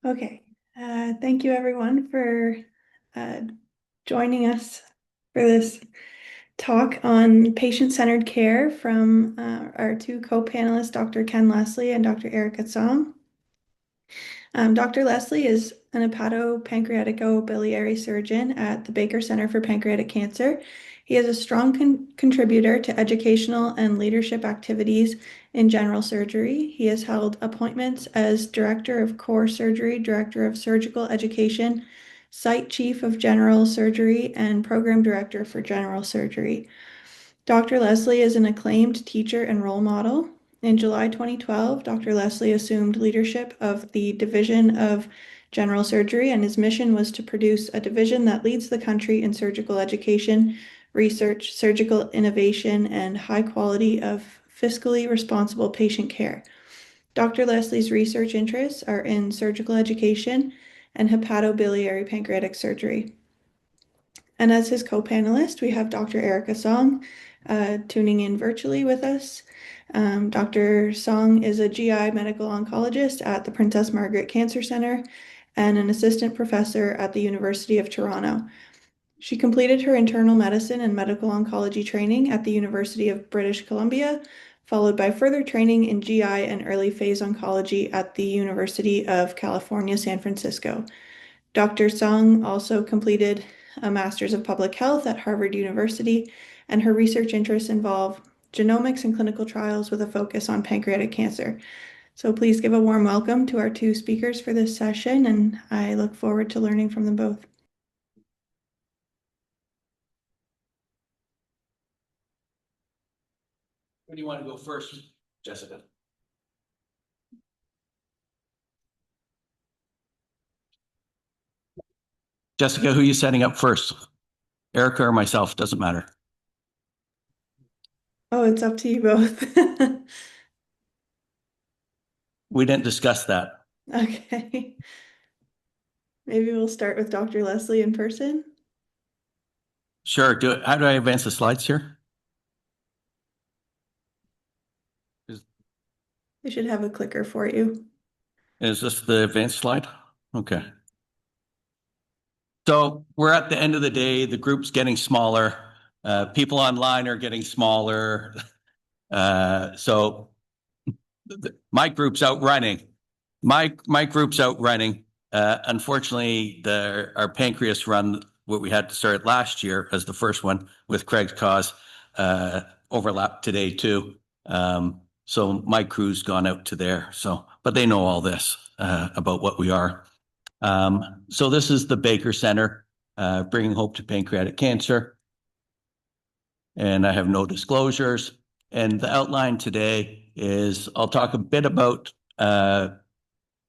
Okay, thank you everyone for uh, joining us for this talk on patient-centered care from our two co-panelists, Dr. Ken Leslie and Dr. Erica Song. Dr. Leslie is an hepatopancreatico-biliary surgeon at the Baker Center for Pancreatic Cancer. He is a strong contributor to educational and leadership activities in general surgery. He has held appointments as Director of Core Surgery, Director of Surgical Education, Site Chief of General Surgery, and Program Director for General Surgery. Dr. Leslie is an acclaimed teacher and role model. In July 2012, Dr. Leslie assumed leadership of the Division of General Surgery, and his mission was to produce a division that leads the country in surgical education, research, surgical innovation, and high quality of fiscally responsible patient care. Dr. Leslie's research interests are in surgical education and hepatobiliary pancreatic surgery. And as his co-panelist, we have Dr. Erica Song tuning in virtually with us. Dr. Song is a GI medical oncologist at the Princess Margaret Cancer Centre and an assistant professor at the University of Toronto. She completed her internal medicine and medical oncology training at the University of British Columbia, followed by further training in GI and early phase oncology at the University of California, San Francisco. Dr. Song also completed a Master's of Public Health at Harvard University, and her research interests involve genomics and clinical trials with a focus on pancreatic cancer. So please give a warm welcome to our two speakers for this session, and I look forward to learning from them both. Where do you want to go first, Jessica? Jessica, who are you setting up first? Erica or myself, doesn't matter. Oh, it's up to you both. We didn't discuss that. Okay. Maybe we'll start with Dr. Leslie in person. Sure. How do I advance the slides here? They should have a clicker for you. Is this the advanced slide? Okay. So we're at the end of the day. The group's getting smaller. People online are getting smaller. So my group's outrunning. My group's outrunning. Unfortunately, our pancreas run, what we had to start last year as the first one with Craig's cause, overlapped today too. So my crew's gone out to there. But they know all this about what we are. So this is the Baker Center, bringing hope to pancreatic cancer. And I have no disclosures. And the outline today is I'll talk a bit about our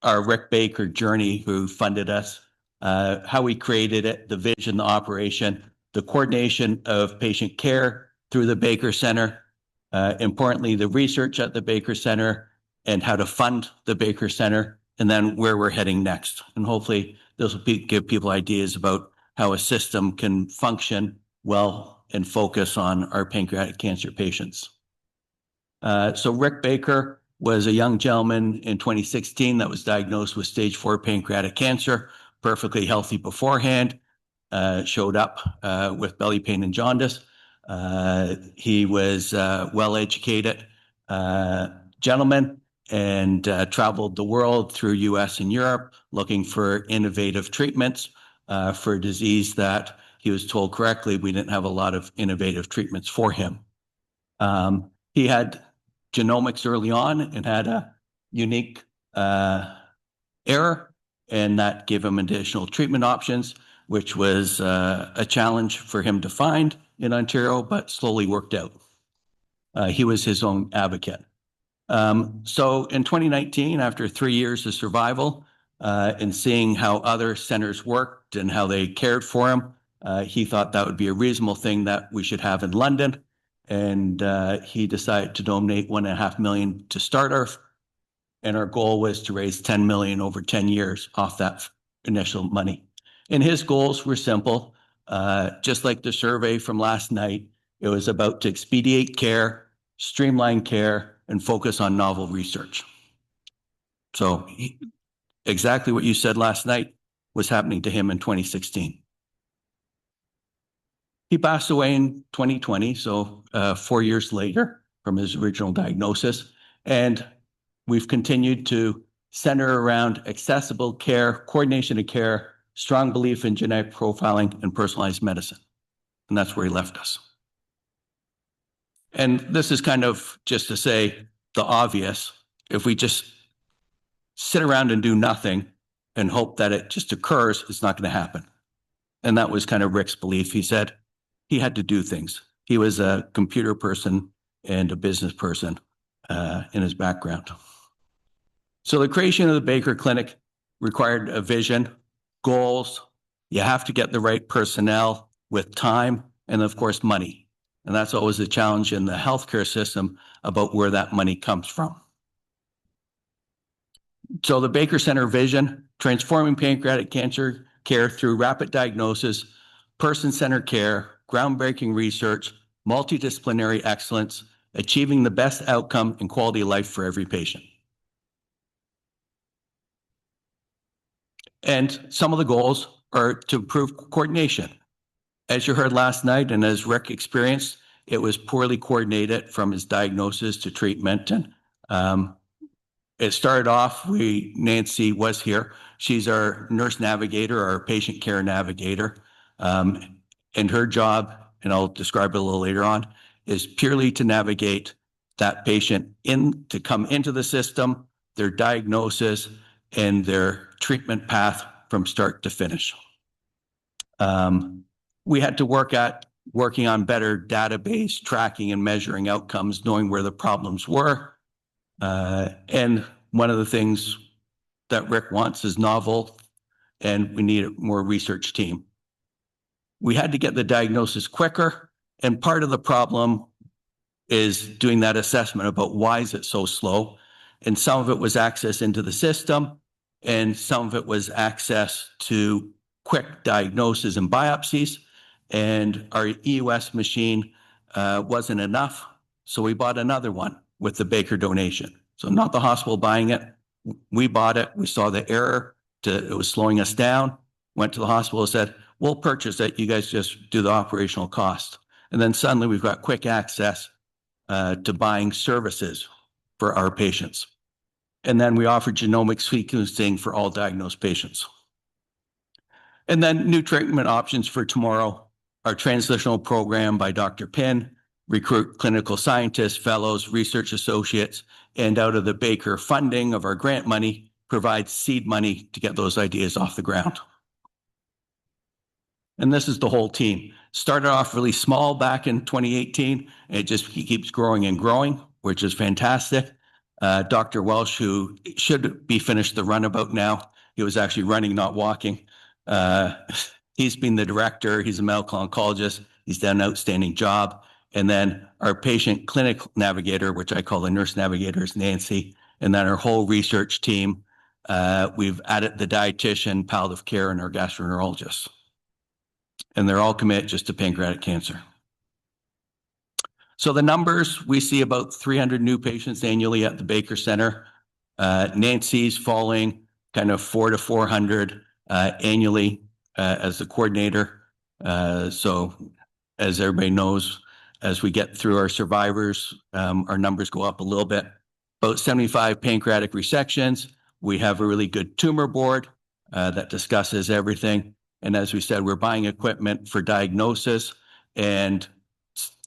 Rick Baker journey, who funded us, how we created it, the vision, the operation, the coordination of patient care through the Baker Center, importantly, the research at the Baker Center, and how to fund the Baker Center, and then where we're heading next. And hopefully this will give people ideas about how a system can function well and focus on our pancreatic cancer patients. So Rick Baker was a young gentleman in 2016 that was diagnosed with stage 4 pancreatic cancer, perfectly healthy beforehand, showed up with belly pain and jaundice. He was a well-educated gentleman and traveled the world through US and Europe looking for innovative treatments for a disease that he was told correctly we didn't have a lot of innovative treatments for him. He had genomics early on and had a unique error, and that gave him additional treatment options, which was a challenge for him to find in Ontario, but slowly worked out. He was his own advocate. So in 2019, after 3 years of survival and seeing how other centers worked and how they cared for him, he thought that would be a reasonable thing that we should have in London. And he decided to donate $1.5 million to start and our goal was to raise $10 million over 10 years off that initial money. And his goals were simple, just like the survey from last night. It was about to expedite care, streamline care, and focus on novel research. So exactly what you said last night was happening to him in 2016. He passed away in 2020, so 4 years later from his original diagnosis. And we've continued to center around accessible care, coordination of care, strong belief in genetic profiling and personalized medicine. And that's where he left us. And this is kind of just to say the obvious. If we just sit around and do nothing and hope that it just occurs, it's not going to happen. And that was kind of Rick's belief. He said he had to do things. He was a computer person and a business person in his background. So the creation of the Baker Clinic required a vision, goals. You have to get the right personnel with time and, of course, money. And that's always a challenge in the healthcare system about where that money comes from. So the Baker Center vision, transforming pancreatic cancer care through rapid diagnosis, person-centered care, groundbreaking research, multidisciplinary excellence, achieving the best outcome and quality of life for every patient. And some of the goals are to improve coordination. As you heard last night, and as Rick experienced, it was poorly coordinated from his diagnosis to treatment. And it started off, Nancy was here. She's our nurse navigator, our patient care navigator. And her job, and I'll describe it a little later on, is purely to navigate that patient to come into the system, their diagnosis, and their treatment path from start to finish. We had to working on better database tracking and measuring outcomes, knowing where the problems were. And one of the things that Rick wants is novel, and we need a more research team. We had to get the diagnosis quicker, and part of the problem is doing that assessment about why is it so slow. And some of it was access into the system, and some of it was access to quick diagnosis and biopsies. And our EUS machine wasn't enough, so we bought another one with the Baker donation. So not the hospital buying it, we bought it. We saw the error, it was slowing us down, went to the hospital and said, we'll purchase it, you guys just do the operational cost. And then suddenly we've got quick access to buying services for our patients. And then we offer genomic sequencing for all diagnosed patients. And then new treatment options for tomorrow, our translational program by Dr. Pinn, recruit clinical scientists, fellows, research associates, and out of the Baker funding of our grant money, provide seed money to get those ideas off the ground. And this is the whole team. Started off really small back in 2018, and it just keeps growing and growing, which is fantastic. Dr. Welsh, who should be finished the runabout now, he was actually running, not walking. He's been the director. He's a medical oncologist. He's done an outstanding job. And then our patient clinic navigator, which I call the nurse navigator, is Nancy. And then our whole research team, we've added the dietitian, palliative care, and our gastroenterologist. And they're all committed just to pancreatic cancer. So the numbers, we see about 300 new patients annually at the Baker Center. Nancy's falling kind of 400 to 400 annually as the coordinator. So as everybody knows, as we get through our survivors, our numbers go up a little bit. About 75 pancreatic resections. We have a really good tumor board that discusses everything. And as we said, we're buying equipment for diagnosis, and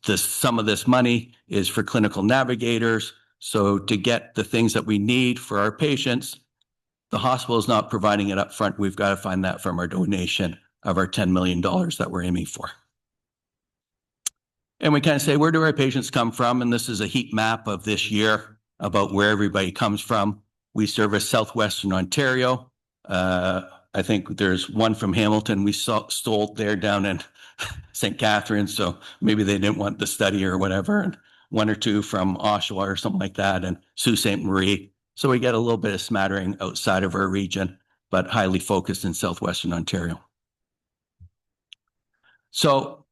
some of this money is for clinical navigators. So to get the things that we need for our patients, the hospital is not providing it up front. We've got to find that from our donation of our $10 million that we're aiming for. And we kind of say, where do our patients come from? And this is a heat map of this year about where everybody comes from. We service Southwestern Ontario. I think there's one from Hamilton. We stole there down in St. Catharines, so maybe they didn't want the study or whatever. And one or two from Oshawa or something like that, and Sault Ste. Marie. So we get a little bit of smattering outside of our region, but highly focused in Southwestern Ontario. So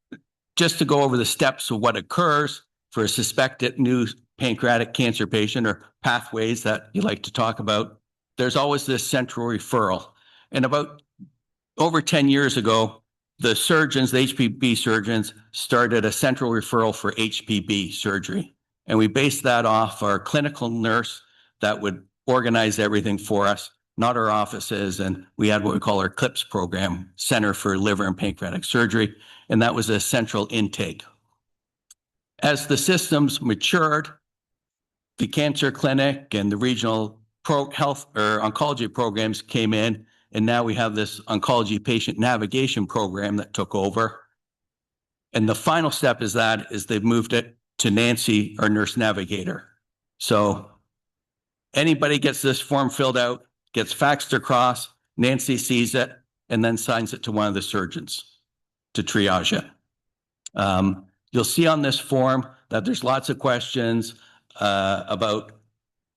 just to go over the steps of what occurs for a suspected new pancreatic cancer patient, or pathways that you like to talk about. there's always this central referral. And about over 10 years ago, the surgeons, the HPB surgeons, started a central referral for HPB surgery. And we based that off our clinical nurse that would organize everything for us, not our offices. And we had what we call our CLIPS program, Center for Liver and Pancreatic Surgery. And that was a central intake. As the systems matured, the cancer clinic and the regional health or oncology programs came in, and now we have this oncology patient navigation program that took over. And the final step is they've moved it to Nancy, our nurse navigator. So anybody gets this form filled out, gets faxed across, Nancy sees it, and then signs it to one of the surgeons to triage it. You'll see on this form that there's lots of questions about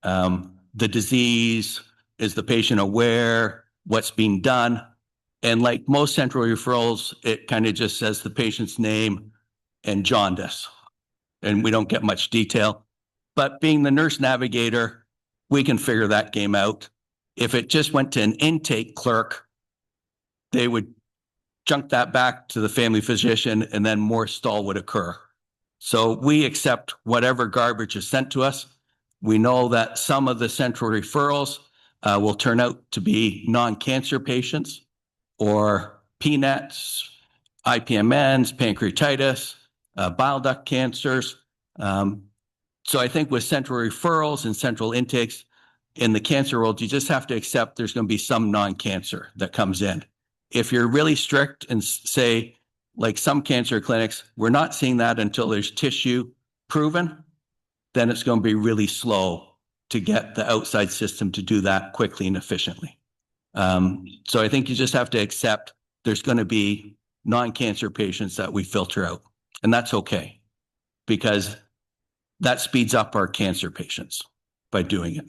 the disease. Is the patient aware? What's being done? And like most central referrals, it kind of just says the patient's name and jaundice. And we don't get much detail. But being the nurse navigator, we can figure that game out. If it just went to an intake clerk, they would junk that back to the family physician, and then more stall would occur. So we accept whatever garbage is sent to us. We know that some of the central referrals will turn out to be non-cancer patients or PNETs, IPMNs, pancreatitis, bile duct cancers. So I think with central referrals and central intakes in the cancer world, you just have to accept there's going to be some non-cancer that comes in. If you're really strict and say, like some cancer clinics, we're not seeing that until there's tissue proven, then it's going to be really slow to get the outside system to do that quickly and efficiently. So I think you just have to accept there's going to be non-cancer patients that we filter out, and that's okay, because that speeds up our cancer patients by doing it.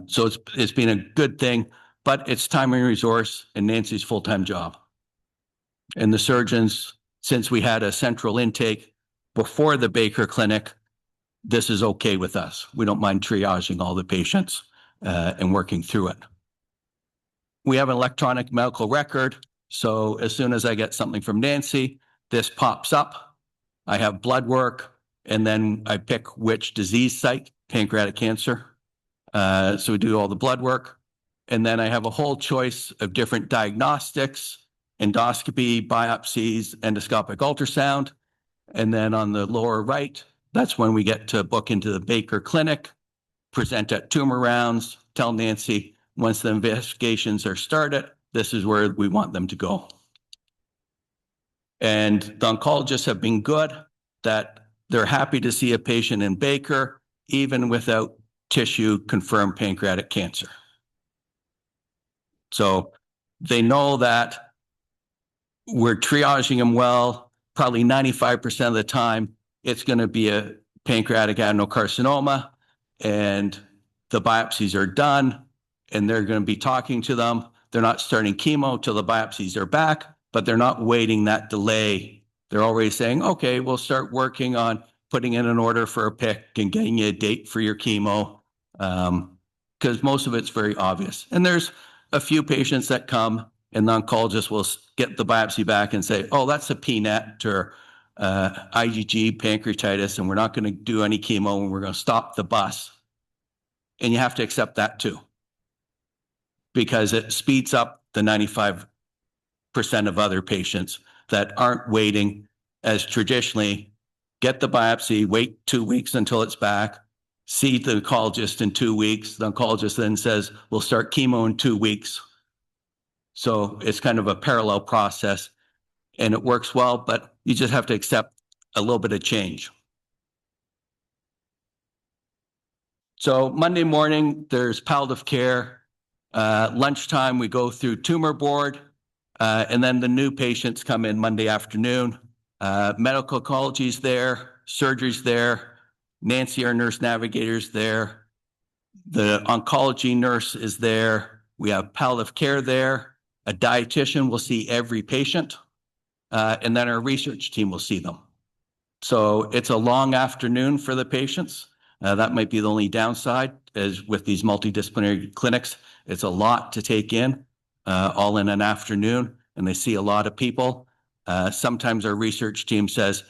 So it's been a good thing, but it's time and resource and Nancy's full-time job. And the surgeons, since we had a central intake before the Baker Clinic, this is okay with us. We don't mind triaging all the patients and working through it. We have an electronic medical record. So as soon as I get something from Nancy, this pops up. I have blood work, and then I pick which disease site, pancreatic cancer. So we do all the blood work. And then I have a whole choice of different diagnostics, endoscopy, biopsies, endoscopic ultrasound. And then on the lower right, that's when we get to book into the Baker Clinic, present at tumor rounds, tell Nancy once the investigations are started, this is where we want them to go. And the oncologists have been good, that they're happy to see a patient in Baker, even without tissue confirmed pancreatic cancer. So they know that we're triaging them well. Probably 95% of the time, it's going to be a pancreatic adenocarcinoma, and the biopsies are done, and they're going to be talking to them. They're not starting chemo till the biopsies are back, but they're not waiting that delay. They're already saying, okay, we'll start working on putting in an order for a PIC and getting you a date for your chemo, because most of it's very obvious. And there's a few patients that come, and the oncologist will get the biopsy back and say, oh, that's a PNET or IgG pancreatitis, and we're not going to do any chemo, and we're going to stop the bus. And you have to accept that too, because it speeds up the 95% of other patients that aren't waiting, as traditionally get the biopsy, wait 2 weeks until it's back, see the oncologist in 2 weeks. The oncologist then says, we'll start chemo in 2 weeks. So it's kind of a parallel process, and it works well, but you just have to accept a little bit of change. So Monday morning, there's palliative care. Lunchtime, we go through tumor board, and then the new patients come in Monday afternoon. Medical oncology's there, surgery's there, Nancy, our nurse navigator's there, the oncology nurse is there, we have palliative care there, a dietitian will see every patient, and then our research team will see them. So it's a long afternoon for the patients. That might be the only downside. as with these multidisciplinary clinics. It's a lot to take in, all in an afternoon, and they see a lot of people. Sometimes our research team says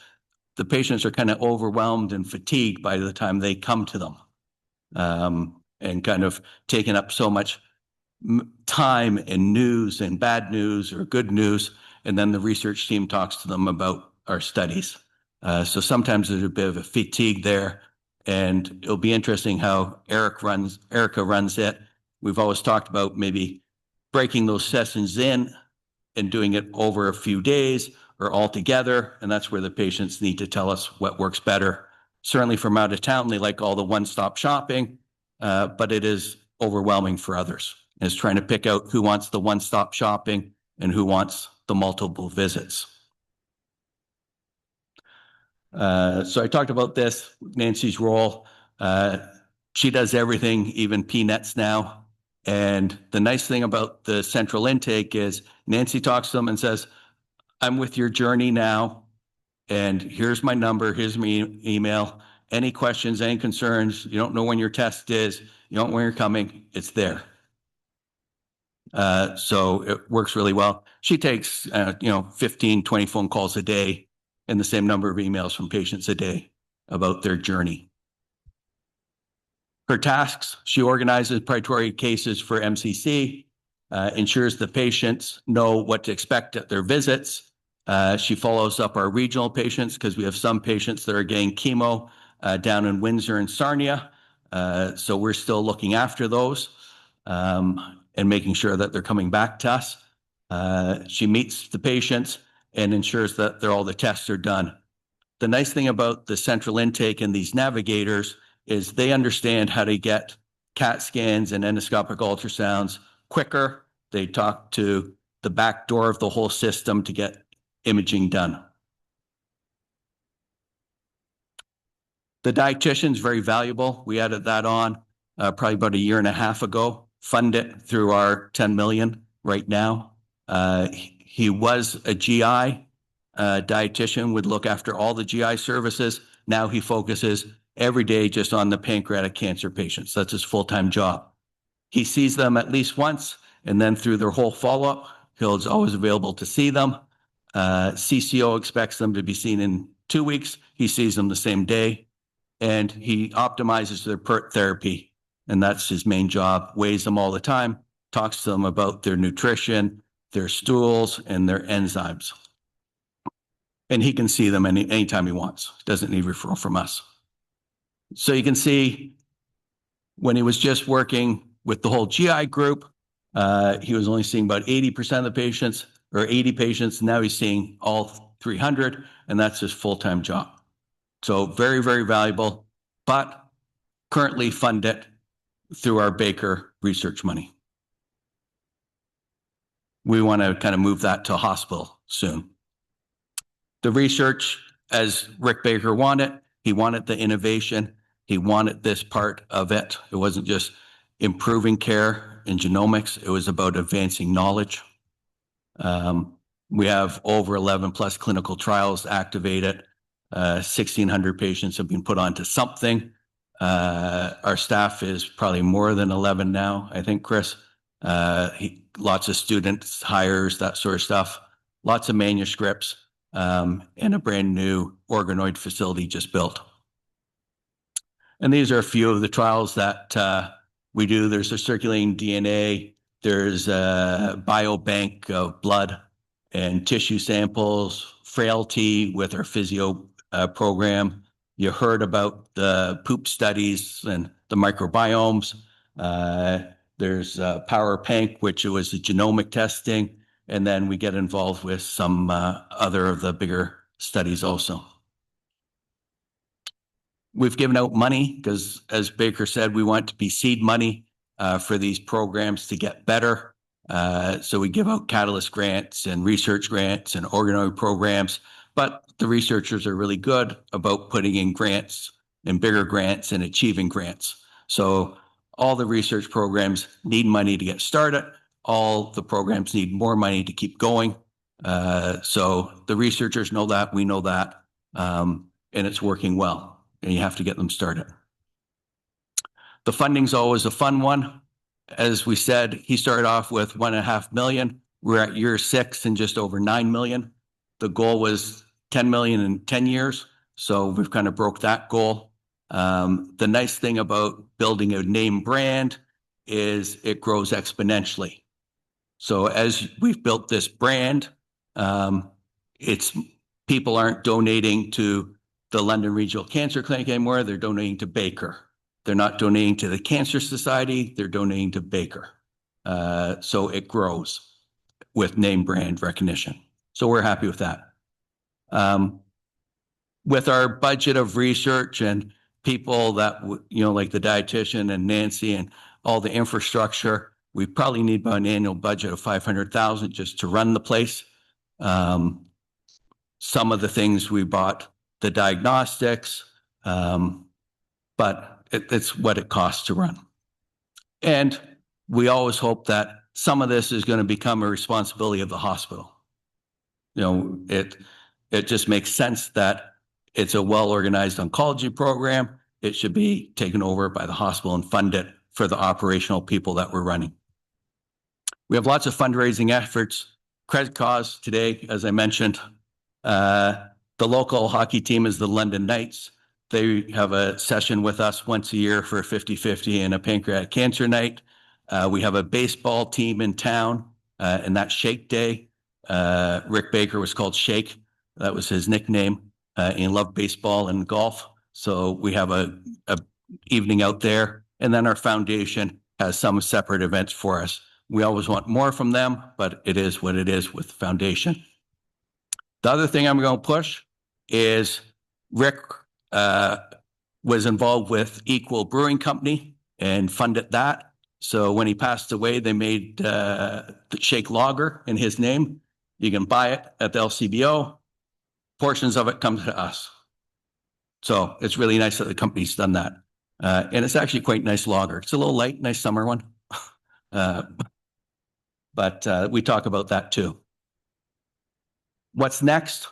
the patients are kind of overwhelmed and fatigued by the time they come to them, and kind of taking up so much time and news and bad news or good news. And then the research team talks to them about our studies. So sometimes there's a bit of a fatigue there, and it'll be interesting how Erica runs it. We've always talked about maybe breaking those sessions in and doing it over a few days or all together. And that's where the patients need to tell us what works better. Certainly from out of town, they like all the one-stop shopping, but it is overwhelming for others. It's trying to pick out who wants the one-stop shopping and who wants the multiple visits. So I talked about this, Nancy's role. She does everything, even peanuts now. And the nice thing about the central intake is Nancy talks to them and says, I'm with your journey now, and here's my number, here's my email. Any questions, any concerns, you don't know when your test is, you don't know when you're coming, it's there. So it works really well. She takes, 15, 20 phone calls a day and the same number of emails from patients a day about their journey. Her tasks, she organizes priority cases for MCC, ensures the patients know what to expect at their visits. She follows up our regional patients because we have some patients that are getting chemo down in Windsor and Sarnia. So we're still looking after those and making sure that they're coming back to us. She meets the patients and ensures that all the tests are done. The nice thing about the central intake and these navigators is they understand how to get CAT scans and endoscopic ultrasounds quicker. They talk to the back door of the whole system to get imaging done. The dietitian is very valuable. We added that on probably about a year and a half ago, fund it through our 10 million right now. He was a GI dietitian, would look after all the GI services. Now he focuses every day just on the pancreatic cancer patients. That's his full-time job. He sees them at least once, and then through their whole follow-up, he's always available to see them. CCO expects them to be seen in 2 weeks. He sees them the same day, and he optimizes their PERT therapy, and that's his main job. Weighs them all the time, talks to them about their nutrition, their stools, and their enzymes. And he can see them anytime he wants. Doesn't need referral from us. So you can see when he was just working with the whole GI group, he was only seeing about 80% of the patients, or 80 patients. Now he's seeing all 300, and that's his full-time job. So very, very valuable, but currently funded through our Baker research money. We want to kind of move that to a hospital soon. The research, as Rick Baker wanted, he wanted the innovation. He wanted this part of it. It wasn't just improving care in genomics. It was about advancing knowledge. We have over 11 plus clinical trials activated. 1,600 patients have been put onto something. Our staff is probably more than 11 now, I think, Chris. Lots of students, hires, that sort of stuff. Lots of manuscripts, and a brand new organoid facility just built. And these are a few of the trials that we do. There's a circulating DNA. There's a biobank of blood and tissue samples, frailty with our physio program. You heard about the poop studies and the microbiomes. There's Power Panc, which was the genomic testing. And then we get involved with some other of the bigger studies also. We've given out money because, as Baker said, we want to be seed money for these programs to get better. So we give out catalyst grants and research grants and organoid programs, but the researchers are really good about putting in grants and bigger grants and achieving grants. So all the research programs need money to get started. All the programs need more money to keep going. So the researchers know that, we know that, and it's working well, and you have to get them started. The funding's always a fun one. As we said, he started off with $1.5 million. We're at year 6 and just over $9 million. The goal was $10 million in 10 years. So we've kind of broke that goal. The nice thing about building a name brand is it grows exponentially. So as we've built this brand, it's people aren't donating to the London Regional Cancer Clinic anymore. They're donating to Baker. They're not donating to the Cancer Society. They're donating to Baker. So it grows with name brand recognition. So we're happy with that. With our budget of research and people that, like the dietitian and Nancy and all the infrastructure, we probably need about an annual budget of $500,000 just to run the place. Some of the things we bought, the diagnostics, but it's what it costs to run. And we always hope that some of this is going to become a responsibility of the hospital. It just makes sense that it's a well-organized oncology program. It should be taken over by the hospital and funded for the operational people that we're running. We have lots of fundraising efforts. Credit cause today, as I mentioned, the local hockey team is the London Knights. They have a session with us once a year for a 50-50 and a pancreatic cancer night. We have a baseball team in town, and that's Shake Day. Rick Baker was called Shake. That was his nickname. He loved baseball and golf. So we have a evening out there. And then our foundation has some separate events for us. We always want more from them, but it is what it is with the foundation. The other thing I'm going to push is Rick was involved with Equal Brewing Company and funded that. So when he passed away, they made the Shake Lager in his name. You can buy it at the LCBO. Portions of it come to us. So it's really nice that the company's done that. And it's actually quite nice lager. It's a little light, nice summer one. But we talk about that too. What's next?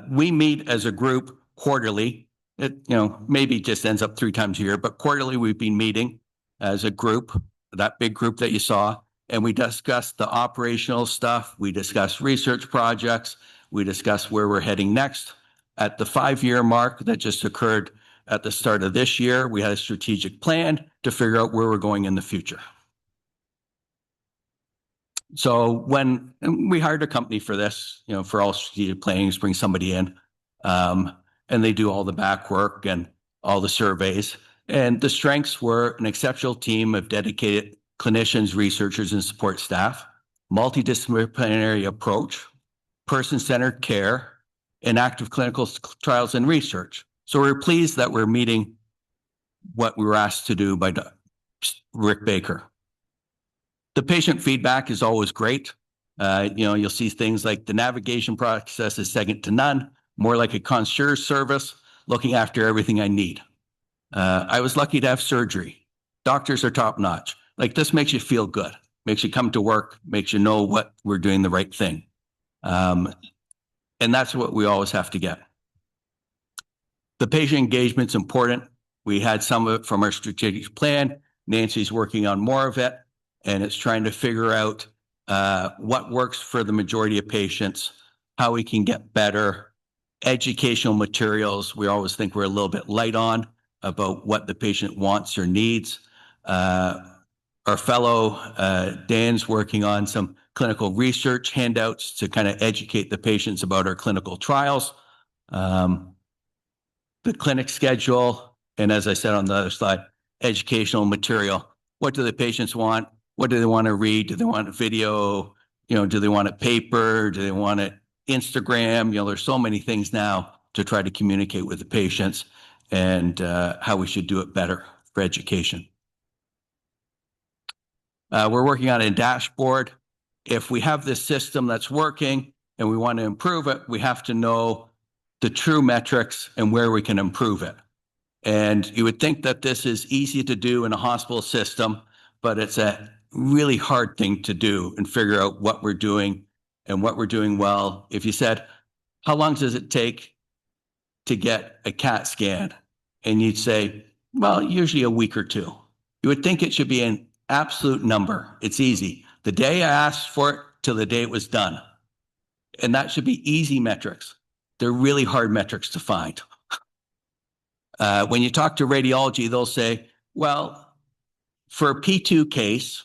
We meet as a group quarterly. It maybe just ends up 3 times a year, but quarterly we've been meeting as a group, that big group that you saw, and we discuss the operational stuff. We discuss research projects. We discuss where we're heading next. At the 5-year mark that just occurred at the start of this year, we had a strategic plan to figure out where we're going in the future. So when we hired a company for this, for all strategic planning, to bring somebody in, and they do all the back work and all the surveys. And the strengths were an exceptional team of dedicated clinicians, researchers, and support staff, multidisciplinary approach, person-centered care, and active clinical trials and research. So we're pleased that we're meeting what we were asked to do by Rick Baker. The patient feedback is always great. You'll see things like the navigation process is second to none, more like a concierge service, looking after everything I need. I was lucky to have surgery. Doctors are top notch. Like, this makes you feel good, makes you come to work, makes you know what we're doing the right thing. And that's what we always have to get. The patient engagement's important. We had some of it from our strategic plan. Nancy's working on more of it, and it's trying to figure out what works for the majority of patients, how we can get better. Educational materials, we always think we're a little bit light on about what the patient wants or needs. Our fellow Dan's working on some clinical research handouts to kind of educate the patients about our clinical trials. The clinic schedule, and as I said on the other slide, educational material. What do the patients want? What do they want to read? Do they want a video? Do they want it paper? Do they want it Instagram? There's so many things now to try to communicate with the patients and how we should do it better for education. We're working on a dashboard. If we have this system that's working and we want to improve it, we have to know the true metrics and where we can improve it. And you would think that this is easy to do in a hospital system, but it's a really hard thing to do and figure out what we're doing and what we're doing well. If you said, how long does it take to get a CAT scan? And you'd say, Well, usually a week or two. You would think it should be an absolute number. It's easy. The day I asked for it till the day it was done. And that should be easy metrics. They're really hard metrics to find. When you talk to radiology, they'll say, well, for a P2 case,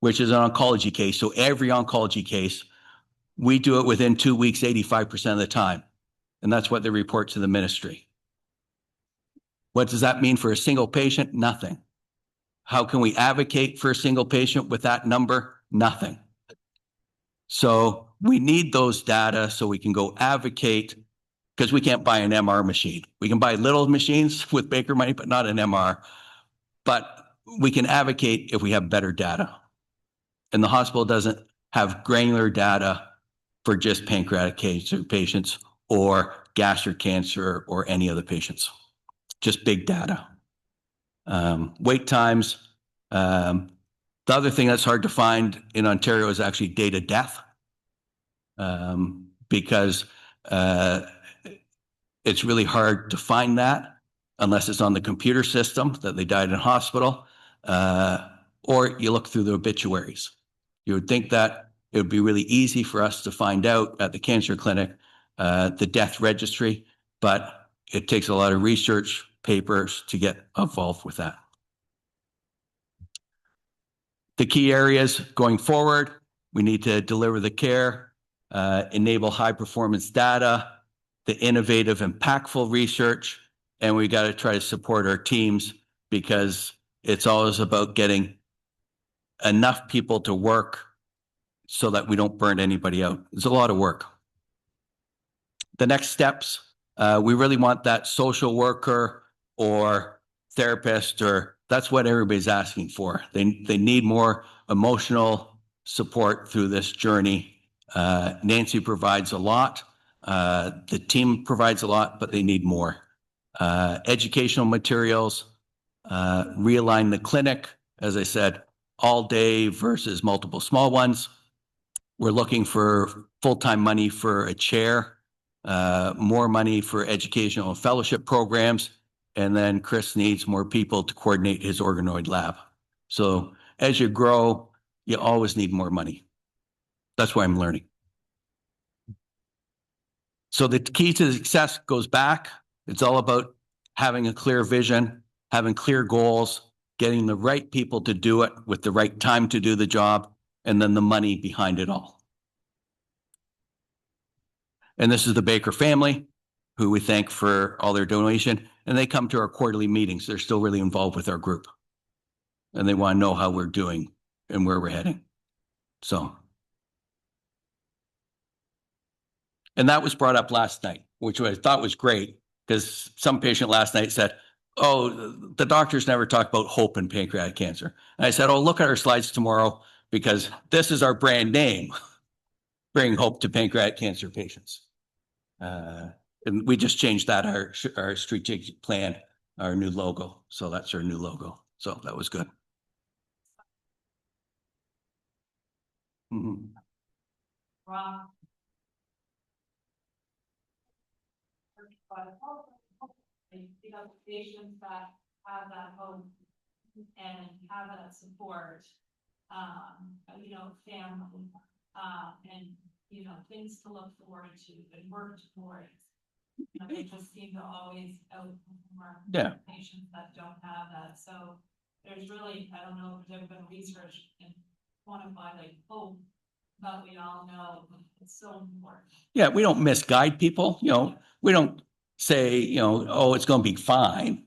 which is an oncology case, so every oncology case, we do it within 2 weeks, 85% of the time. And that's what they report to the ministry. What does that mean for a single patient? Nothing. How can we advocate for a single patient with that number? Nothing. So we need those data so we can go advocate, because we can't buy an MR machine. We can buy little machines with Baker money, but not an MR. But we can advocate if we have better data. And the hospital doesn't have granular data for just pancreatic cancer patients or gastric cancer or any other patients. Just big data. Wait times. The other thing that's hard to find in Ontario is actually date of death, because it's really hard to find that unless it's on the computer system that they died in hospital, or you look through the obituaries. You would think that it would be really easy for us to find out at the cancer clinic, the death registry, but it takes a lot of research papers to get involved with that. The key areas going forward, we need to deliver the care, enable high performance data, the innovative, impactful research, and we got to try to support our teams, because it's always about getting enough people to work so that we don't burn anybody out. It's a lot of work. The next steps, we really want that social worker or therapist, or that's what everybody's asking for. They need more emotional support through this journey. Nancy provides a lot. The team provides a lot, but they need more. Educational materials, realign the clinic, as I said, all day versus multiple small ones. We're looking for full-time money for a chair, more money for educational and fellowship programs, and then Chris needs more people to coordinate his organoid lab. So as you grow, you always need more money. That's why I'm learning. So the key to success goes back. It's all about having a clear vision, having clear goals, getting the right people to do it with the right time to do the job, and then the money behind it all. And this is the Baker family, who we thank for all their donation. And they come to our quarterly meetings. They're still really involved with our group. And they want to know how we're doing and where we're heading. So. And that was brought up last night, which I thought was great, because some patient last night said, oh, the doctors never talk about hope in pancreatic cancer. And I said, oh, look at our slides tomorrow, because this is our brand name, bring hope to pancreatic cancer patients. And we just changed that, our strategic plan, our new logo. So that's our new logo. So that was good. Mm-hmm. Wow. You know, patients that have that hope and have that support, you know, family, and, you know, things to look forward to and work towards. You know, they just seem to always outperform patients that don't have that. So there's really, I don't know if there's been research and quantify like hope, but we all know it's so important. Yeah, we don't misguide people. You know, we don't say, you know, oh, it's going to be fine.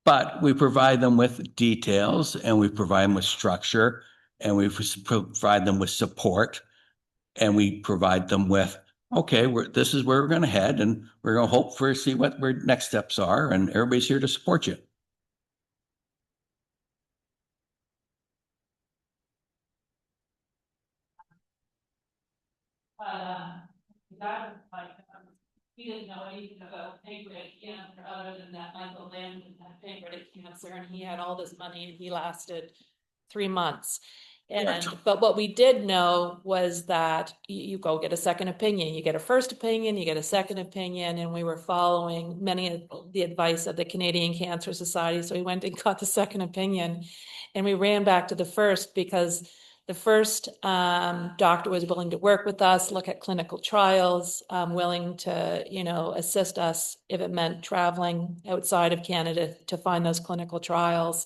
But we provide them with details, and we provide them with structure, and we provide them with support, and we provide them with, okay, this is where we're going to head, and we're going to hope for see what our next steps are, and everybody's here to support you. That like he didn't know anything about pancreatic cancer other than that Michael Landon had pancreatic cancer, and he had all this money, and he lasted 3 months. But what we did know was that you go get a second opinion, you get a first opinion, you get a second opinion, and we were following many of the advice of the Canadian Cancer Society. So we went and got the second opinion, and we ran back to the first because the first doctor was willing to work with us, look at clinical trials, willing to, assist us if it meant traveling outside of Canada to find those clinical trials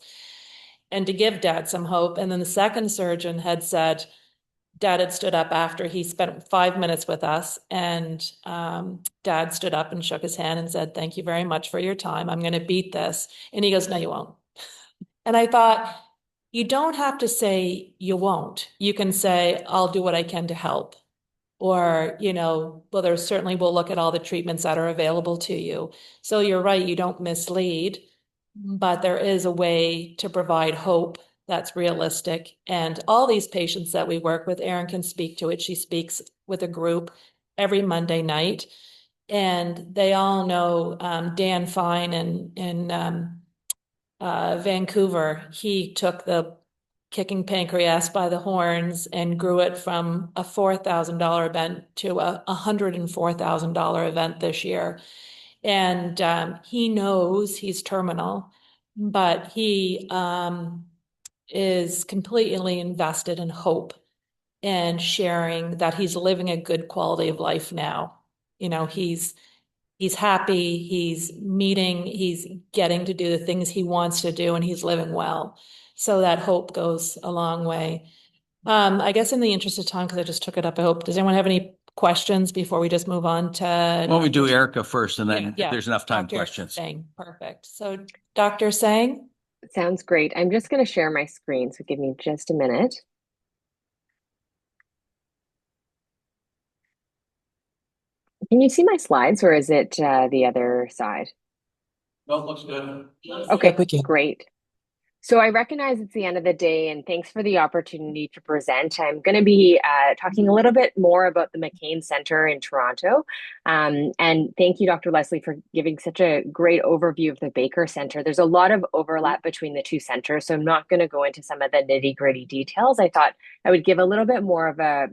and to give Dad some hope. And then the second surgeon had said, Dad had stood up after he spent 5 minutes with us, and Dad stood up and shook his hand and said, "Thank you very much for your time. I'm going to beat this." And he goes, "No, you won't." And I thought, you don't have to say you won't. You can say, "I'll do what I can to help." Or, well, there's certainly, we'll look at all the treatments that are available to you. So you're right, you don't mislead, but there is a way to provide hope that's realistic. And all these patients that we work with, Erin can speak to it. She speaks with a group every Monday night, and they all know Dan Fine in Vancouver. He took the kicking pancreas by the horns and grew it from a $4,000 event to a $104,000 event this year. And he knows he's terminal, but he is completely invested in hope and sharing that he's living a good quality of life now. He's happy, he's getting to do the things he wants to do, and he's living well. So that hope goes a long way. I guess in the interest of time, because I just took it up, I hope, does anyone have any questions before we just move on to? Well, we do Erica first, and then Yeah, if there's enough time, Dr. questions. Sang. Perfect. So Dr. Sang? Sounds great. I'm just going to share my screen, so give me just a minute. Can you see my slides, or is it the other side? No, it looks good. Okay, great. So I recognize it's the end of the day, and thanks for the opportunity to present. I'm going to be talking a little bit more about the McCain Centre in Toronto. And thank you, Dr. Leslie, for giving such a great overview of the Baker Centre. There's a lot of overlap between the two centers, so I'm not going to go into some of the nitty-gritty details. I thought I would give a little bit more of a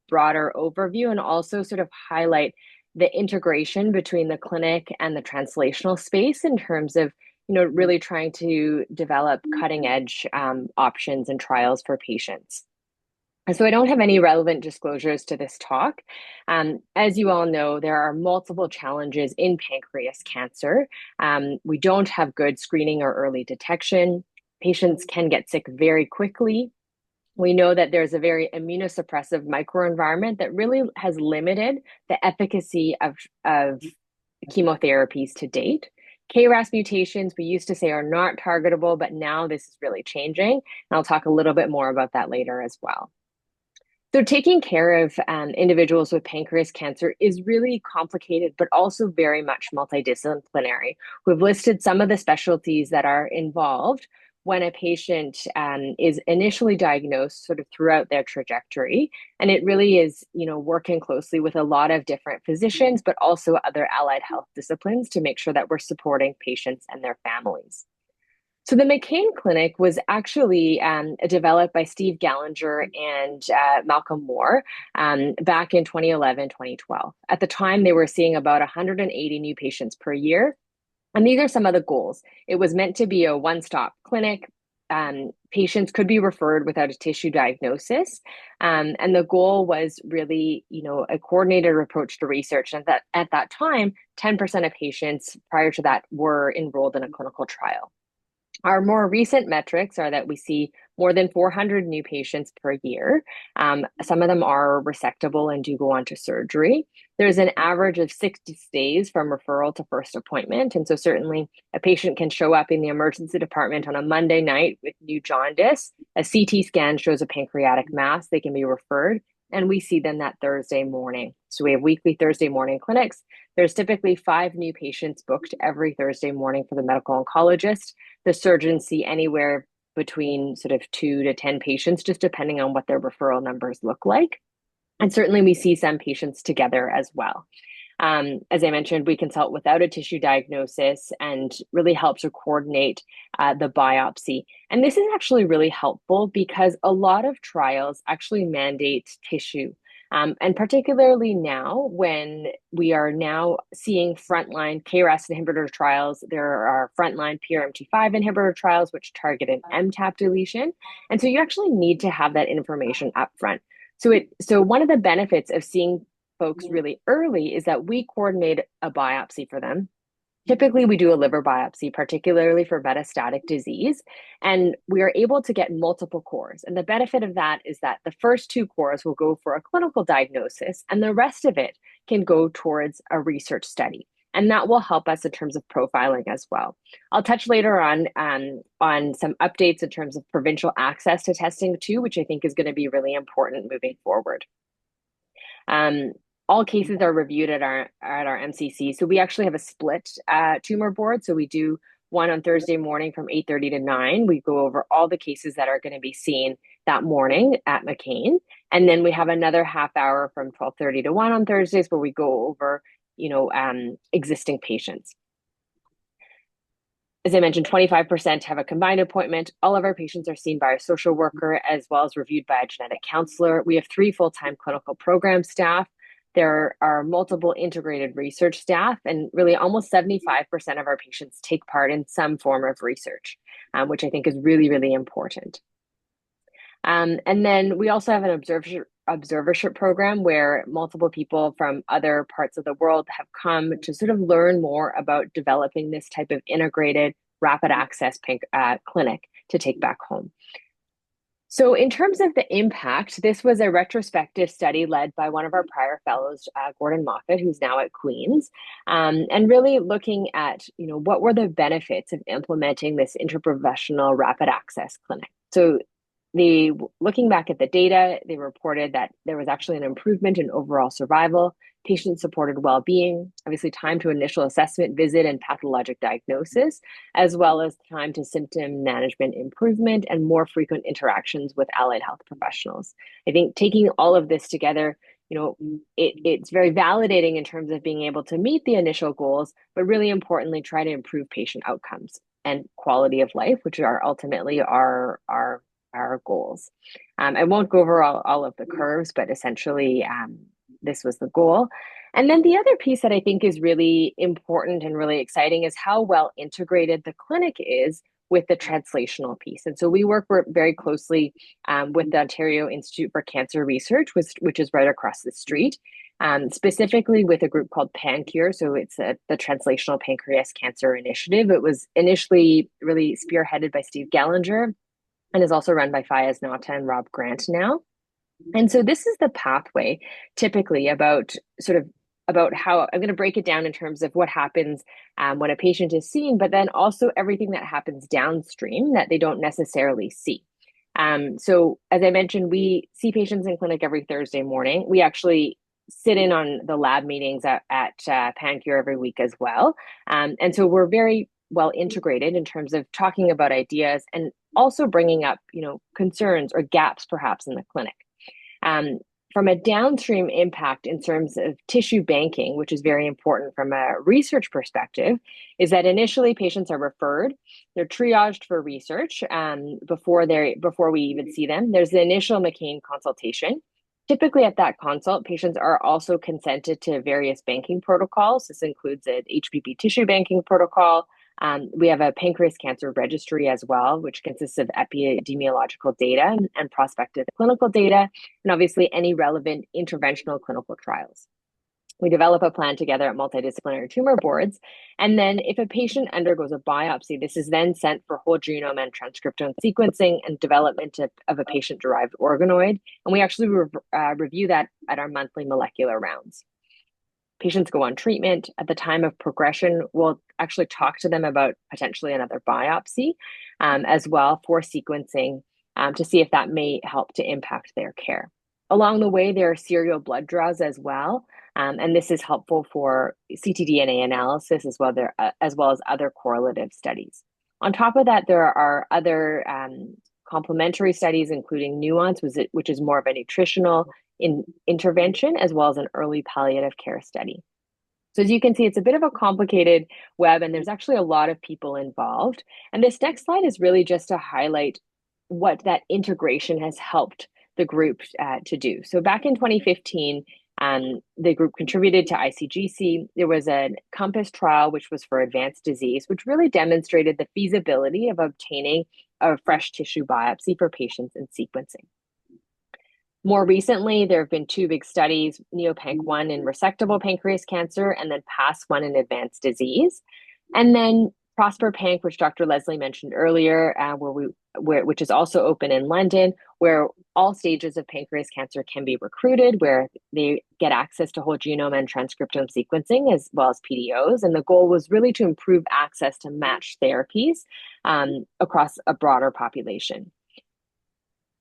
broader overview and also sort of highlight the integration between the clinic and the translational space in terms of really trying to develop cutting edge options and trials for patients. And so I don't have any relevant disclosures to this talk. As you all know, there are multiple challenges in pancreas cancer. We don't have good screening or early detection. Patients can get sick very quickly. We know that there's a very immunosuppressive microenvironment that really has limited the efficacy of chemotherapies to date. KRAS mutations, we used to say, are not targetable, but now this is really changing. And I'll talk a little bit more about that later as well. So taking care of individuals with pancreas cancer is really complicated, but also very much multidisciplinary. We've listed some of the specialties that are involved when a patient is initially diagnosed sort of throughout their trajectory. And it really is, working closely with a lot of different physicians, but also other allied health disciplines to make sure that we're supporting patients and their families. So the McCain Clinic was actually developed by Steve Gallinger and Malcolm Moore back in 2011, 2012. At the time, they were seeing about 180 new patients per year. And these are some of the goals. It was meant to be a one-stop clinic. Patients could be referred without a tissue diagnosis. And the goal was really, a coordinated approach to research. And that at that time, 10% of patients prior to that were enrolled in a clinical trial. Our more recent metrics are that we see more than 400 new patients per year. Some of them are resectable and do go on to surgery. There's an average of 60 days from referral to first appointment. And so certainly a patient can show up in the emergency department on a Monday night with new jaundice. A CT scan shows a pancreatic mass. They can be referred, and we see them that Thursday morning. So we have weekly Thursday morning clinics. There's typically 5 new patients booked every Thursday morning for the medical oncologist. The surgeons see anywhere between sort of 2 to 10 patients, just depending on what their referral numbers look like. And certainly we see some patients together as well. As I mentioned, we consult without a tissue diagnosis and really help to coordinate the biopsy. And this is actually really helpful because a lot of trials actually mandate tissue. And particularly now, when we are now seeing frontline KRAS inhibitor trials, there are frontline PRMT5 inhibitor trials which target an MTAP deletion. And so you actually need to have that information up front. So one of the benefits of seeing folks really early is that we coordinate a biopsy for them. Typically, we do a liver biopsy, particularly for metastatic disease, and we are able to get multiple cores. And the benefit of that is that the first 2 cores will go for a clinical diagnosis, and the rest of it can go towards a research study. And that will help us in terms of profiling as well. I'll touch later on some updates in terms of provincial access to testing too, which I think is going to be really important moving forward. All cases are reviewed at our MCC. So we actually have a split tumor board. So we do one on Thursday morning from 8:30 to 9. We go over all the cases that are going to be seen that morning at McCain. And then we have another half hour from 12:30 to 1 on Thursdays where we go over, existing patients. As I mentioned, 25% have a combined appointment. All of our patients are seen by a social worker as well as reviewed by a genetic counselor. We have 3 full-time clinical program staff. There are multiple integrated research staff, and really almost 75% of our patients take part in some form of research, which I think is really, really important. And then we also have an observership program where multiple people from other parts of the world have come to sort of learn more about developing this type of integrated rapid access clinic to take back home. So in terms of the impact, this was a retrospective study led by one of our prior fellows, Gordon Moffat, who's now at Queen's, and really looking at, what were the benefits of implementing this interprofessional rapid access clinic. So looking back at the data, they reported that there was actually an improvement in overall survival, patient-supported well-being, obviously time to initial assessment visit and pathologic diagnosis, as well as time to symptom management improvement and more frequent interactions with allied health professionals. I think taking all of this together, it's very validating in terms of being able to meet the initial goals, but really importantly, try to improve patient outcomes and quality of life, which are ultimately our goals. I won't go over all of the curves, but essentially this was the goal. And then the other piece that I think is really important and really exciting is how well integrated the clinic is with the translational piece. And so we work very closely with the Ontario Institute for Cancer Research, which is right across the street, specifically with a group called PanCure. So it's the Translational Pancreas Cancer Initiative. It was initially really spearheaded by Steve Gallinger and is also run by Fayez Nata and Rob Grant now. And so this is the pathway typically about how I'm going to break it down in terms of what happens when a patient is seen, but then also everything that happens downstream that they don't necessarily see. So as I mentioned, we see patients in clinic every Thursday morning. We actually sit in on the lab meetings at PanCure every week as well. And so we're very well integrated in terms of talking about ideas and also bringing up, concerns or gaps perhaps in the clinic. From a downstream impact in terms of tissue banking, which is very important from a research perspective, is that initially patients are referred, they're triaged for research before we even see them. There's the initial McCain consultation. Typically at that consult, patients are also consented to various banking protocols. This includes an HPV tissue banking protocol. We have a pancreas cancer registry as well, which consists of epidemiological data and prospective clinical data, and obviously any relevant interventional clinical trials. We develop a plan together at multidisciplinary tumor boards. And then if a patient undergoes a biopsy, this is then sent for whole genome and transcriptome sequencing and development of a patient-derived organoid. And we actually review that at our monthly molecular rounds. Patients go on treatment. At the time of progression, we'll actually talk to them about potentially another biopsy as well for sequencing to see if that may help to impact their care. Along the way, there are serial blood draws as well, and this is helpful for ctDNA analysis as well as other correlative studies. On top of that, there are other complementary studies, including Nuance, which is more of a nutritional intervention, as well as an early palliative care study. So as you can see, it's a bit of a complicated web, and there's actually a lot of people involved. And this next slide is really just to highlight what that integration has helped the group to do. So back in 2015, the group contributed to ICGC. There was a COMPASS trial, which was for advanced disease, which really demonstrated the feasibility of obtaining a fresh tissue biopsy for patients in sequencing. More recently, there have been two big studies, NeoPanc-1 in resectable pancreas cancer, and then PASS-1 in advanced disease. And then ProsperPanc, which Dr. Leslie mentioned earlier, which is also open in London, where all stages of pancreas cancer can be recruited, where they get access to whole genome and transcriptome sequencing, as well as PDOs. And the goal was really to improve access to matched therapies across a broader population.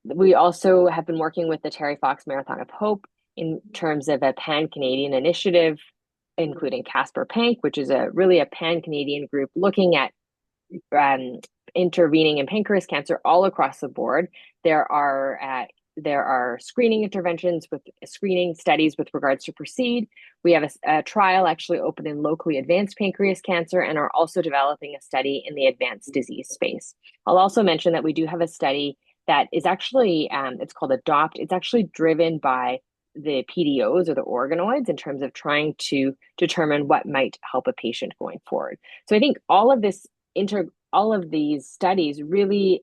We also have been working with the Terry Fox Marathon of Hope in terms of a pan-Canadian initiative, including CASPR-PANC, which is really a pan-Canadian group looking at intervening in pancreas cancer all across the board. There are screening interventions with screening studies with regards to PROCEED. We have a trial actually open in locally advanced pancreas cancer, and are also developing a study in the advanced disease space. I'll also mention that we do have a study that is actually, it's called ADOPT. It's actually driven by the PDOs or the organoids in terms of trying to determine what might help a patient going forward. So I think all of these studies really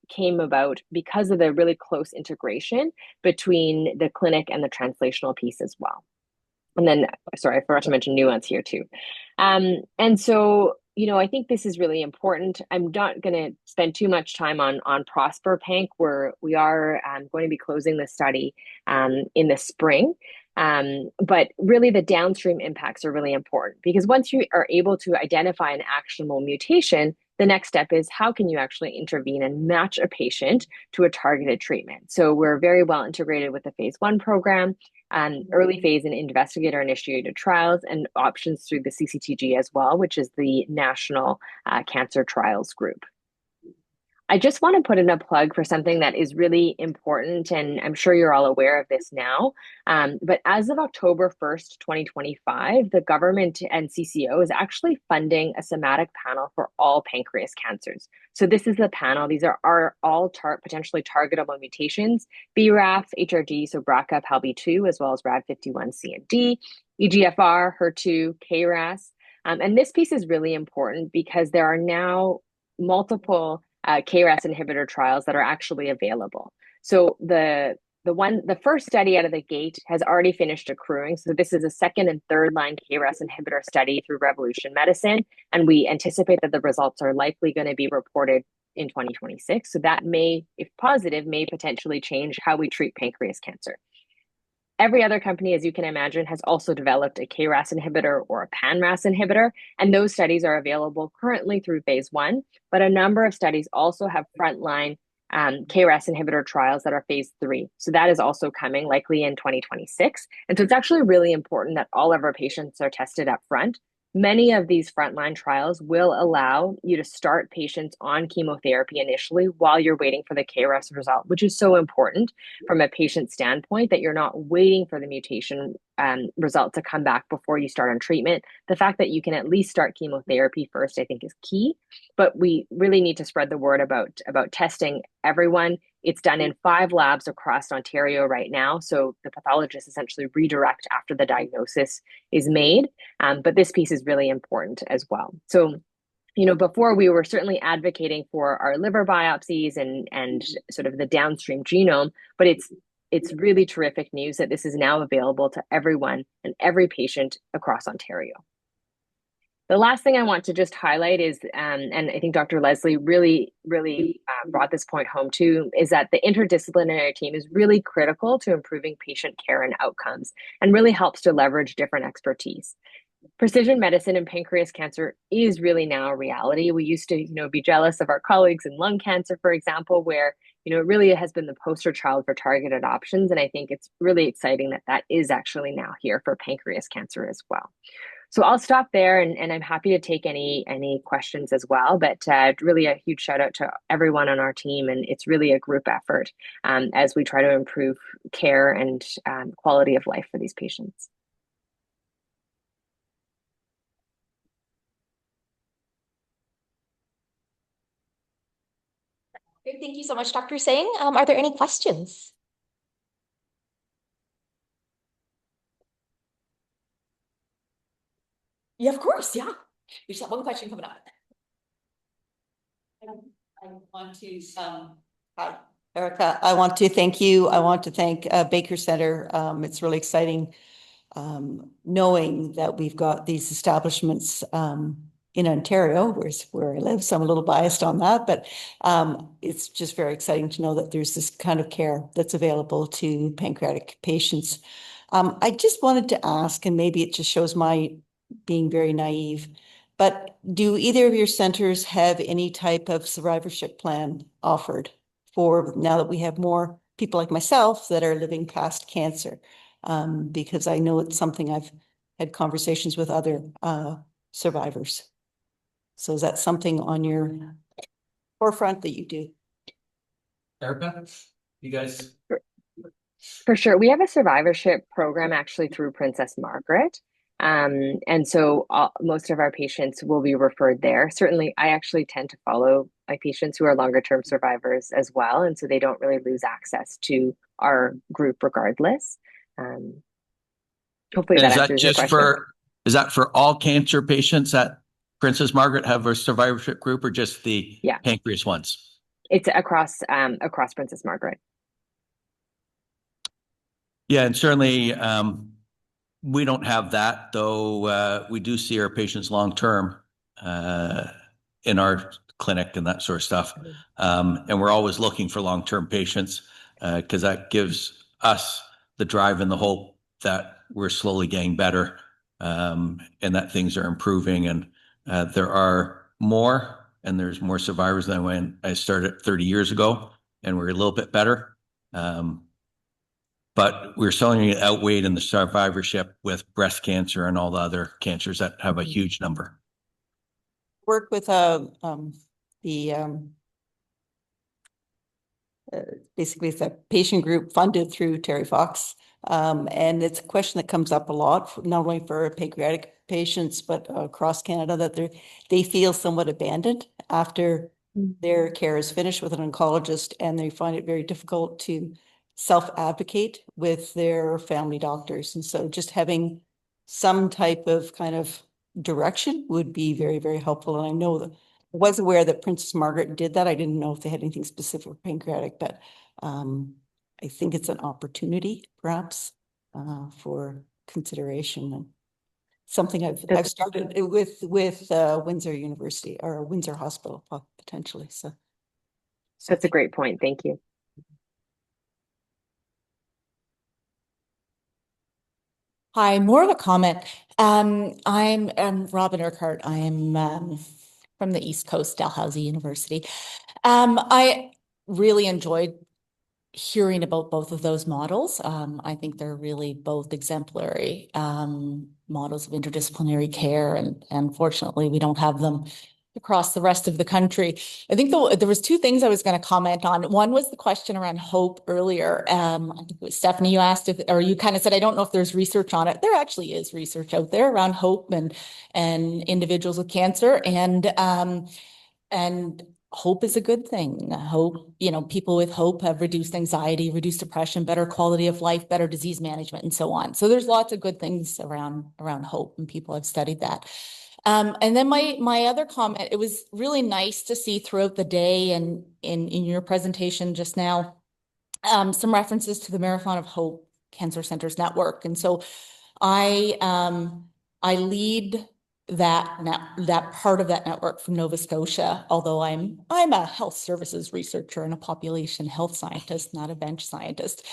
came about because of the really close integration between the clinic and the translational piece as well. And then, sorry, I forgot to mention nuance here too. And so, I think this is really important. I'm not going to spend too much time on ProsperPanc, where we are going to be closing the study in the spring. But really the downstream impacts are really important, because once you are able to identify an actionable mutation, the next step is how can you actually intervene and match a patient to a targeted treatment. So we're very well integrated with the phase 1 program, early phase and investigator-initiated trials, and options through the CCTG as well, which is the National Cancer Trials Group. I just want to put in a plug for something that is really important, and I'm sure you're all aware of this now, but as of October 1st, 2025, the government and CCO is actually funding a somatic panel for all pancreas cancers. So this is the panel. These are all potentially targetable mutations: BRAF, HRD, so BRCA, PALB2, as well as RAD51C and D, EGFR, HER2, KRAS. And this piece is really important because there are now multiple KRAS inhibitor trials that are actually available. So the first study out of the gate has already finished accruing. So this is a second and third line KRAS inhibitor study through Revolution Medicine, and we anticipate that the results are likely going to be reported in 2026. So that may, if positive, may potentially change how we treat pancreas cancer. Every other company, as you can imagine, has also developed a KRAS inhibitor or a pan-RAS inhibitor, and those studies are available currently through phase 1, but a number of studies also have frontline KRAS inhibitor trials that are phase 3. So that is also coming likely in 2026. And so it's actually really important that all of our patients are tested up front. Many of these frontline trials will allow you to start patients on chemotherapy initially while you're waiting for the KRAS result, which is so important from a patient standpoint, that you're not waiting for the mutation result to come back before you start on treatment. The fact that you can at least start chemotherapy first, I think, is key. But we really need to spread the word about testing everyone. It's done in 5 labs across Ontario right now. So the pathologists essentially redirect after the diagnosis is made. But this piece is really important as well. So, before we were certainly advocating for our liver biopsies and sort of the downstream genome, but it's really terrific news that this is now available to everyone and every patient across Ontario. The last thing I want to just highlight is, and I think Dr. Leslie really brought this point home too, is that the interdisciplinary team is really critical to improving patient care and outcomes, and really helps to leverage different expertise. Precision medicine in pancreas cancer is really now a reality. We used to, be jealous of our colleagues in lung cancer, for example, where, it really has been the poster child for targeted options. And I think it's really exciting that that is actually now here for pancreas cancer as well. So I'll stop there, and I'm happy to take any questions as well. But really a huge shout out to everyone on our team, and it's really a group effort as we try to improve care and quality of life for these patients. Thank you so much, Dr. Singh. Are there any questions? Yeah, of course. Yeah. We just have one question coming up. I want to, hi, Erica, I want to thank you. I want to thank Baker Centre. It's really exciting knowing that we've got these establishments in Ontario, where I live, so I'm a little biased on that, but it's just very exciting to know that there's this kind of care that's available to pancreatic patients. I just wanted to ask, and maybe it just shows my being very naive, but do either of your centers have any type of survivorship plan offered for now that we have more people like myself that are living past cancer? Because I know it's something I've had conversations with other survivors. So is that something on your forefront that you do? Erica, you guys? For sure. We have a survivorship program actually through Princess Margaret. And so most of our patients will be referred there. Certainly, I actually tend to follow my patients who are longer term survivors as well. And so they don't really lose access to our group regardless. Hopefully that answers your question. Is that for all cancer patients at Princess Margaret have a survivorship group, or just the pancreas ones? It's across Princess Margaret. Yeah, and certainly we don't have that, though we do see our patients long-term in our clinic and that sort of stuff. And we're always looking for long-term patients because that gives us the drive and the hope that we're slowly getting better and that things are improving. And there are more, and there's more survivors than when I started 30 years ago, and we're a little bit better. But we're certainly outweighed in the survivorship with breast cancer and all the other cancers that have a huge number. Work with basically it's a patient group funded through Terry Fox. And it's a question that comes up a lot, not only for pancreatic patients, but across Canada, that they feel somewhat abandoned after their care is finished with an oncologist, and they find it very difficult to self-advocate with their family doctors. And so just having some type of kind of direction would be very, very helpful. And I know that I was aware that Princess Margaret did that. I didn't know if they had anything specific for pancreatic, but I think it's an opportunity perhaps for consideration, and something I've started with Windsor University or Windsor Hospital potentially. So that's a great point. Thank you. Hi, more of a comment. I'm Robin Urquhart. I'm from the East Coast, Dalhousie University. I really enjoyed hearing about both of those models. I think they're really both exemplary models of interdisciplinary care, and unfortunately, we don't have them across the rest of the country. I think there was two things I was going to comment on. One was the question around hope earlier. I think it was Stephanie, you asked or you kind of said, I don't know if there's research on it. There actually is research out there around hope and individuals with cancer, and hope is a good thing. Hope, people with hope have reduced anxiety, reduced depression, better quality of life, better disease management, and so on. So there's lots of good things around hope, and people have studied that. And then my other comment, it was really nice to see throughout the day and in your presentation just now, some references to the Marathon of Hope Cancer Centers Network. And so I lead that part of that network from Nova Scotia, although I'm a health services researcher and a population health scientist, not a bench scientist.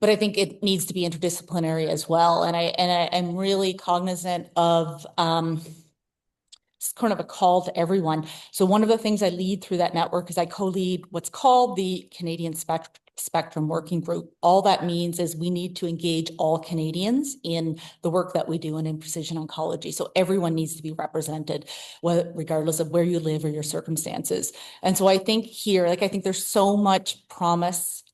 But I think it needs to be interdisciplinary as well. And I'm really cognizant of it's kind of a call to everyone. So one of the things I lead through that network is I co-lead what's called the Canadian Spectrum Working Group. All that means is we need to engage all Canadians in the work that we do and in precision oncology. So everyone needs to be represented, regardless of where you live or your circumstances. And so I think here, I think there's so much promise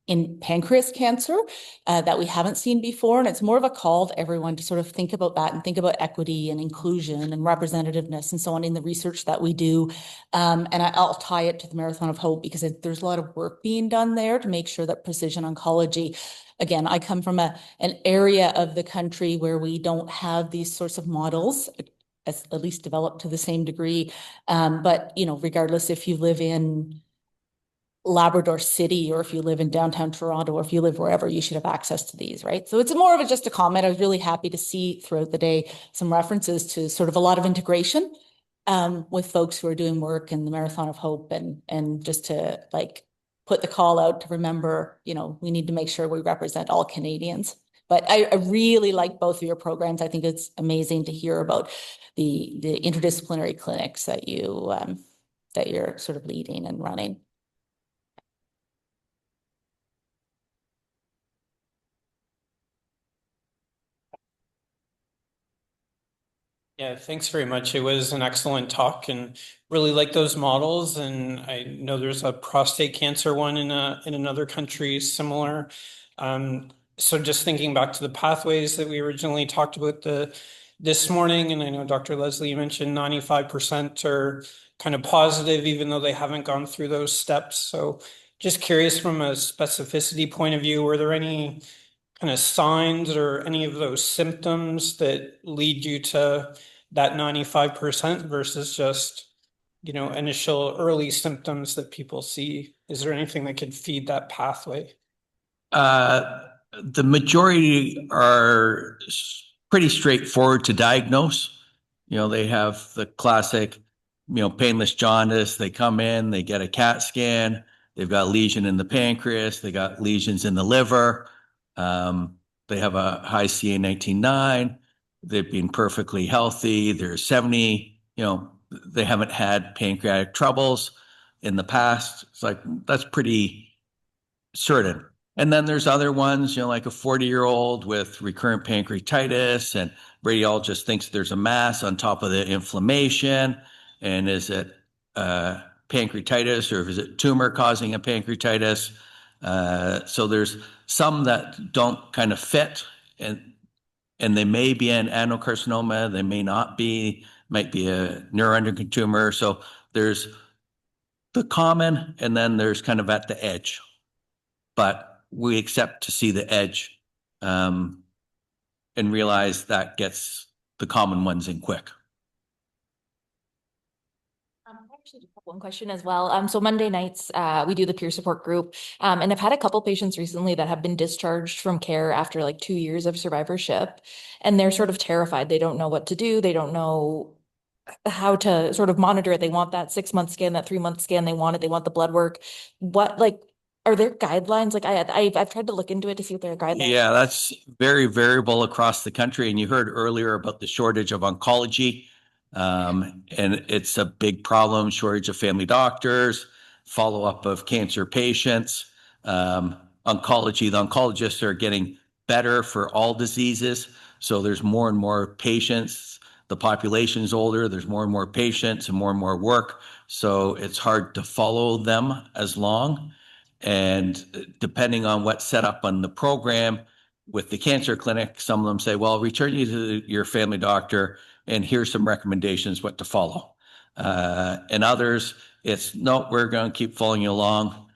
in pancreas cancer that we haven't seen before. And it's more of a call to everyone to sort of think about that and think about equity and inclusion and representativeness and so on in the research that we do. And I'll tie it to the Marathon of Hope because there's a lot of work being done there to make sure that precision oncology, again, I come from an area of the country where we don't have these sorts of models, at least developed to the same degree. But, regardless if you live in Labrador City or if you live in downtown Toronto or if you live wherever, you should have access to these, right? So it's more of just a comment. I was really happy to see throughout the day some references to sort of a lot of integration with folks who are doing work in the Marathon of Hope and just to put the call out to remember, we need to make sure we represent all Canadians. But I really like both of your programs. I think it's amazing to hear about the interdisciplinary clinics that you're sort of leading and running. Yeah, thanks very much. It was an excellent talk and really like those models. And I know there's a prostate cancer one in another country similar. So just thinking back to the pathways that we originally talked about this morning, and I know Dr. Leslie mentioned 95% are kind of positive, even though they haven't gone through those steps. So just curious from a specificity point of view, were there any kind of signs or any of those symptoms that lead you to that 95% versus just, initial early symptoms that people see? Is there anything that could feed that pathway? The majority are pretty straightforward to diagnose. They have the classic, painless jaundice. They come in, they get a CAT scan. They've got a lesion in the pancreas. They got lesions in the liver. They have a high CA19-9. They've been perfectly healthy. They're 70, they haven't had pancreatic troubles in the past. It's like, that's pretty certain. And then there's other ones, like a 40-year-old with recurrent pancreatitis, and radiologist thinks there's a mass on top of the inflammation. And is it pancreatitis, or is it tumor causing a pancreatitis? So there's some that don't kind of fit, and they may be an adenocarcinoma, they may not be, might be a neuroendocrine tumor. So there's the common, and then there's kind of at the edge. But we accept to see the edge and realize that gets the common ones in quick. Actually, just one question as well. So Monday nights, we do the peer support group, and I've had a couple patients recently that have been discharged from care after like 2 years of survivorship, and they're sort of terrified. They don't know what to do. They don't know how to sort of monitor it. They want that 6-month scan, that 3-month scan. They want the blood work. Are there guidelines? I've tried to look into it to see if there are guidelines. Yeah, that's very variable across the country. And you heard earlier about the shortage of oncology. And it's a big problem, shortage of family doctors, follow-up of cancer patients, oncology. The oncologists are getting better for all diseases. So there's more and more patients. The population is older. There's more and more patients and more work. So it's hard to follow them as long. And depending on what's set up on the program with the cancer clinic, some of them say, well, return you to your family doctor and here's some recommendations what to follow. And others, it's no, we're going to keep following you along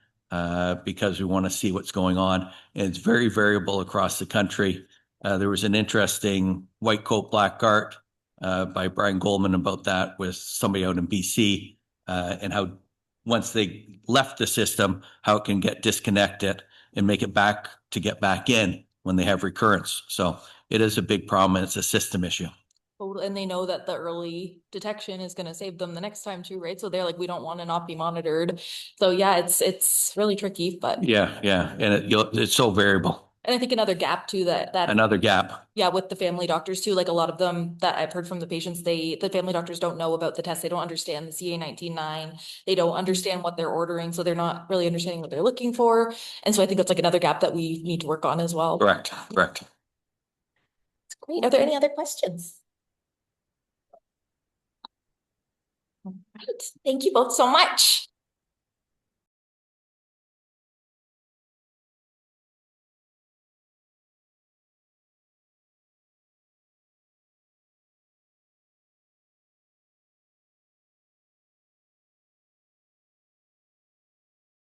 because we want to see what's going on. And it's very variable across the country. There was an interesting White Coat Black Art by Brian Goldman about that with somebody out in BC and how once they left the system, how it can get disconnected and make it back to get back in when they have recurrence. So it is a big problem and it's a system issue. And they know that the early detection is going to save them the next time too, right? So they're like, we don't want to not be monitored. So yeah, it's really tricky, but yeah. And it's so variable. And I think another gap too another gap. Yeah, with the family doctors too, like a lot of them that I've heard from the patients, the family doctors don't know about the test. They don't understand the CA19-9. They don't understand what they're ordering. So they're not really understanding what they're looking for. And so I think that's like another gap that we need to work on as well. Correct. That's great. Are there any other questions? All right. Thank you both so much.